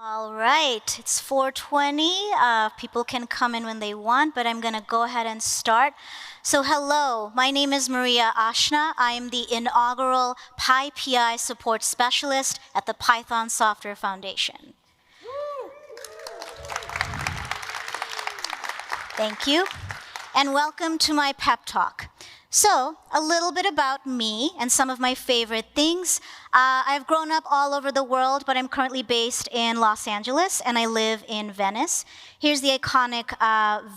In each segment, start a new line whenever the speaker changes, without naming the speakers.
All right, it's 4:20. People can come in when they want, but I'm going to go ahead and start. So hello, my name is Maria Ashna. I am the Inaugural PyPI Support Specialist at the Python Software Foundation. Thank you, and welcome to my pep talk. So, a little bit about me and some of my favorite things. I've grown up all over the world, but I'm currently based in Los Angeles, and I live in Venice. Here's the iconic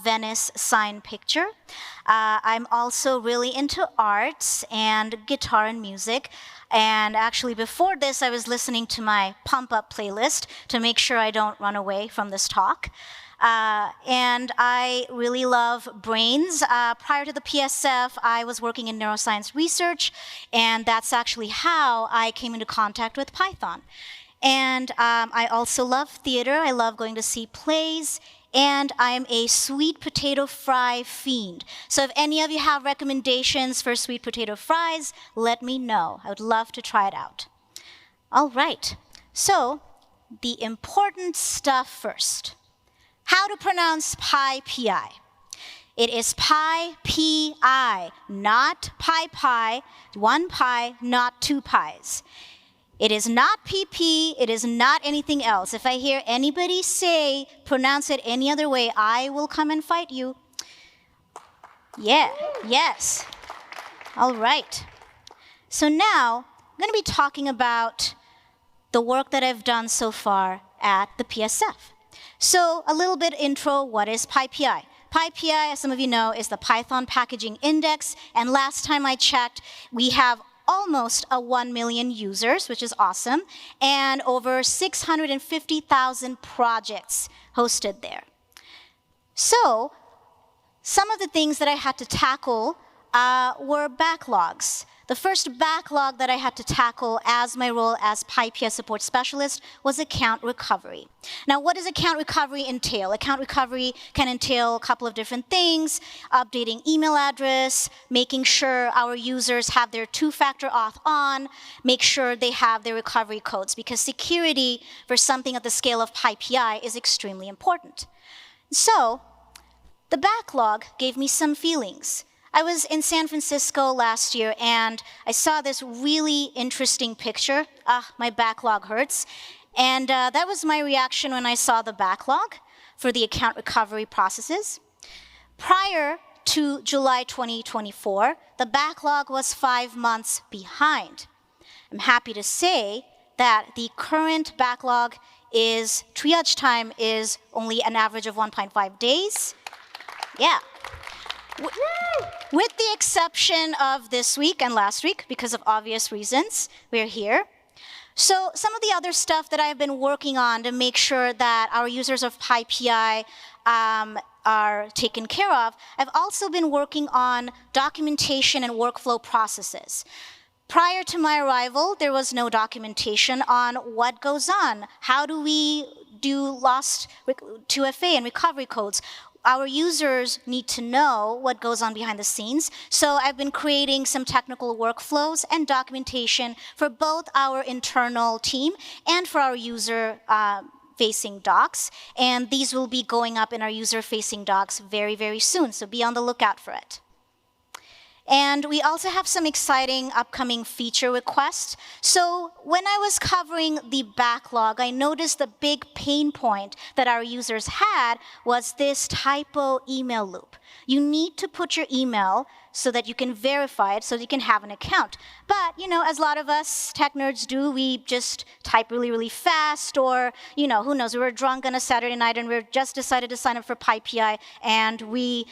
Venice sign picture. I'm also really into arts and guitar and music. And actually, before this, I was listening to my Pump Up playlist to make sure I don't run away from this talk. And I really love brains. Prior to the PSF, I was working in neuroscience research, and that's actually how I came into contact with Python. And I also love theater. I love going to see plays, and I'm a sweet potato fry fiend. So if any of you have recommendations for sweet potato fries, let me know. I would love to try it out. All right, so the important stuff first. How to pronounce PyPI. It is PyPI, not PyPI, one pi, not two pies. It is not PP, it is not anything else. If I hear anybody say, pronounce it any other way, I will come and fight you. Yeah, yes. All right. So now, I'm going to be talking about the work that I've done so far at the PSF. So a little bit intro, what is PyPI? PyPI, as some of you know, is the Python Packaging Index, and last time I checked, we have almost 1 million users, which is awesome, and over 650,000 projects hosted there. So some of the things that I had to tackle were backlogs. The first backlog that I had to tackle as my role as PyPI support specialist was account recovery. Now, what does account recovery entail? Account recovery can entail a couple of different things: updating email address, making sure our users have their two-factor auth on, make sure they have their recovery codes, because security for something at the scale of PyPI is extremely important. So, the backlog gave me some feelings. I was in San Francisco last year, and I saw this really interesting picture. My backlog hurts. And that was my reaction when I saw the backlog for the account recovery processes. Prior to July 2024, the backlog was 5 months behind. I'm happy to say that the current backlog triage time is only an average of 1.5 days. Yeah. With the exception of this week and last week, because of obvious reasons, we're here. So some of the other stuff that I've been working on to make sure that our users of PyPI are taken care of, I've also been working on documentation and workflow processes. Prior to my arrival, there was no documentation on what goes on. How do we do lost 2FA and recovery codes? Our users need to know what goes on behind the scenes. So I've been creating some technical workflows and documentation for both our internal team and for our user-facing docs. And these will be going up in our user-facing docs very, very soon. So be on the lookout for it. And we also have some exciting upcoming feature requests. So when I was covering the backlog, I noticed the big pain point that our users had was this typo email loop. You need to put your email so that you can verify it, so that you can have an account. But, as a lot of us tech nerds do, we just type really, really fast, or, who knows, we were drunk on a Saturday night and we just decided to sign up for PyPI, and we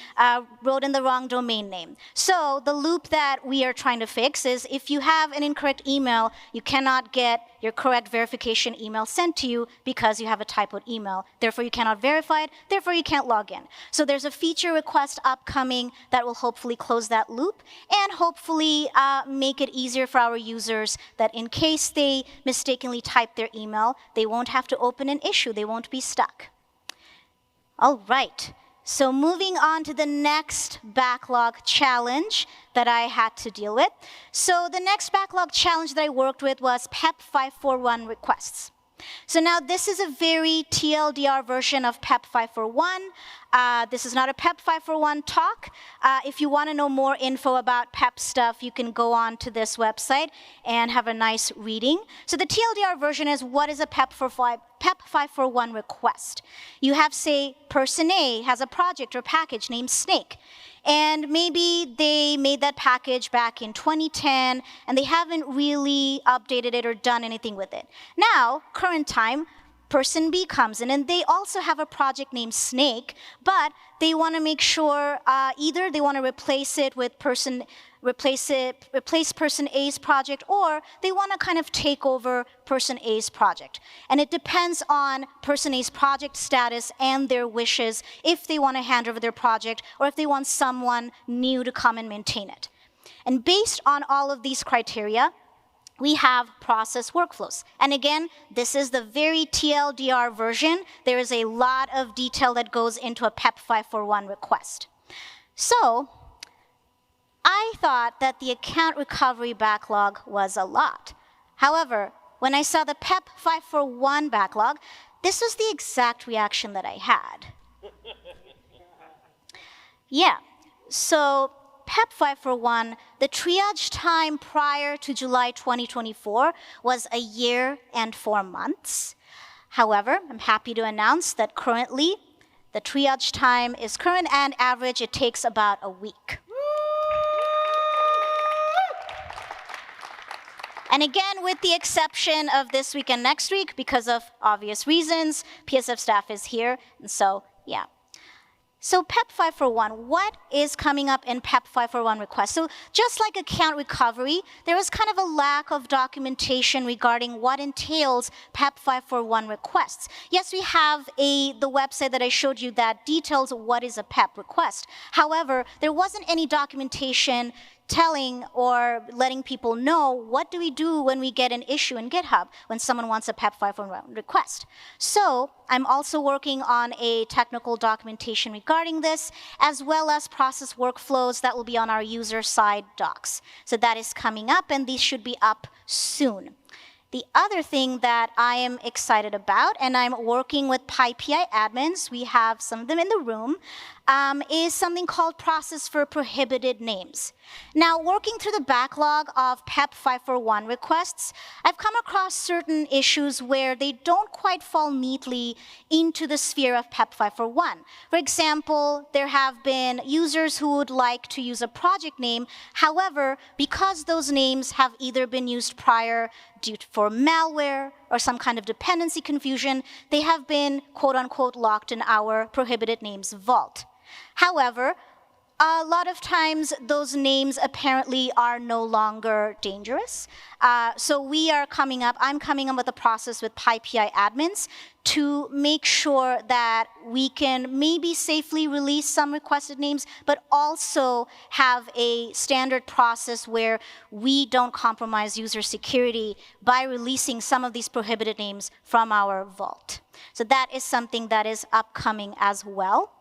wrote in the wrong domain name. So the loop that we are trying to fix is if you have an incorrect email, you cannot get your correct verification email sent to you because you have a typoed email. Therefore, you cannot verify it. Therefore, you can't log in. So there's a feature request upcoming that will hopefully close that loop and hopefully make it easier for our users that in case they mistakenly type their email, they won't have to open an issue. They won't be stuck. All right. So moving on to the next backlog challenge that I had to deal with. So the next backlog challenge that I worked with was PEP 541 requests. So now this is a very TLDR version of PEP 541. This is not a PEP 541 talk. If you want to know more info about PEP stuff, you can go on to this website and have a nice reading. So the TLDR version is, what is a PEP 541 request? You have, say, person A has a project or package named Snake. And maybe they made that package back in 2010, and they haven't really updated it or done anything with it. Now, current time, person B comes in, and they also have a project named Snake, but they want to make sure either they want to replace person A's project, or they want to kind of take over person A's project. And it depends on person A's project status and their wishes, if they want to hand over their project or if they want someone new to come and maintain it. And based on all of these criteria, we have process workflows. And again, this is the very TLDR version. There is a lot of detail that goes into a PEP 541 request. So I thought that the account recovery backlog was a lot. However, when I saw the PEP 541 backlog, this was the exact reaction that I had. Yeah, so PEP 541, the triage time prior to July 2024 was 1 year and 4 months. However, I'm happy to announce that currently, the triage time is current and average, it takes about a week. And again, with the exception of this week and next week, because of obvious reasons, PSF staff is here, and so, yeah. So PEP 541, what is coming up in PEP 541 requests? So just like account recovery, there is kind of a lack of documentation regarding what entails PEP 541 requests. Yes, we have the website that I showed you that details what is a PEP request. However, there wasn't any documentation telling or letting people know what do we do when we get an issue in GitHub when someone wants a PEP 541 request. So I'm also working on a technical documentation regarding this, as well as process workflows that will be on our user side docs. So that is coming up, and these should be up soon. The other thing that I am excited about, and I'm working with PyPI admins, we have some of them in the room, is something called process for prohibited names. Now, working through the backlog of PEP 541 requests, I've come across certain issues where they don't quite fall neatly into the sphere of PEP 541. For example, there have been users who would like to use a project name. However, because those names have either been used prior for malware or some kind of dependency confusion, they have been quote-unquote locked in our prohibited names vault. However, a lot of times those names apparently are no longer dangerous. So I'm coming up with a process with PyPI admins to make sure that we can maybe safely release some requested names, but also have a standard process where we don't compromise user security by releasing some of these prohibited names from our vault. So that is something that is upcoming as well.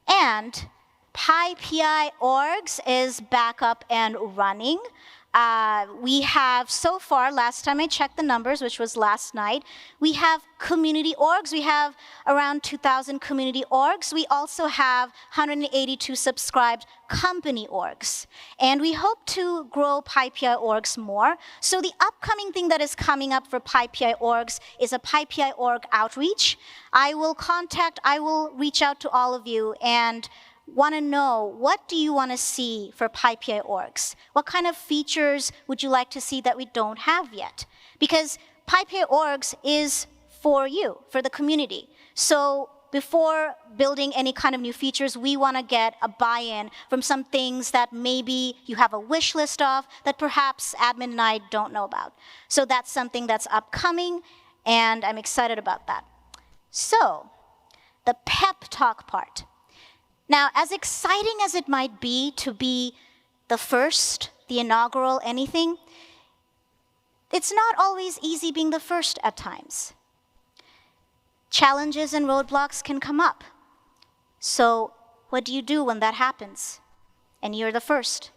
And PyPI orgs is back up and running. We have, so far, last time I checked the numbers, which was last night, we have community orgs. We have around 2,000 community orgs. We also have 182 subscribed company orgs. And we hope to grow PyPI orgs more. So the upcoming thing that is coming up for PyPI orgs is a PyPI org outreach. I will reach out to all of you and want to know, what do you want to see for PyPI orgs? What kind of features would you like to see that we don't have yet? Because PyPI orgs is for you, for the community. So before building any kind of new features, we want to get a buy-in from some things that maybe you have a wish list of that perhaps admin and I don't know about. So that's something that's upcoming, and I'm excited about that. So the pep talk part. Now, as exciting as it might be to be the first, the inaugural anything, it's not always easy being the first at times. Challenges and roadblocks can come up. So what do you do when that happens and you're the first?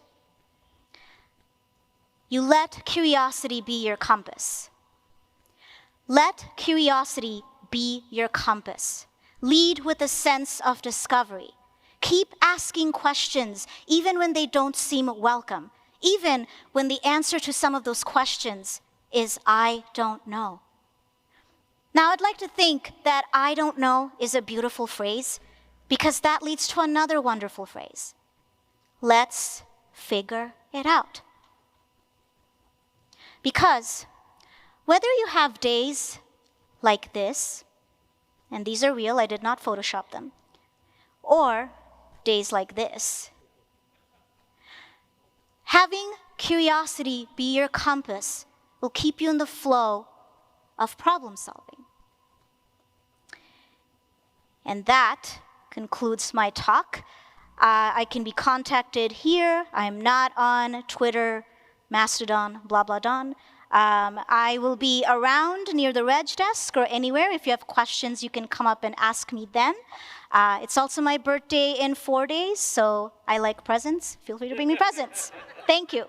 You let curiosity be your compass. Let curiosity be your compass. Lead with a sense of discovery. Keep asking questions, even when they don't seem welcome, even when the answer to some of those questions is, I don't know. Now, I'd like to think that I don't know is a beautiful phrase, because that leads to another wonderful phrase. Let's figure it out. Because whether you have days like this, and these are real, I did not Photoshop them, or days like this, having curiosity be your compass will keep you in the flow of problem solving. And that concludes my talk. I can be contacted here. I'm not on Twitter, Mastodon, blah, blah, don. I will be around near the reg desk or anywhere. If you have questions, you can come up and ask me then. It's also my birthday in 4 days, so I like presents. Feel free to bring me presents. Thank you.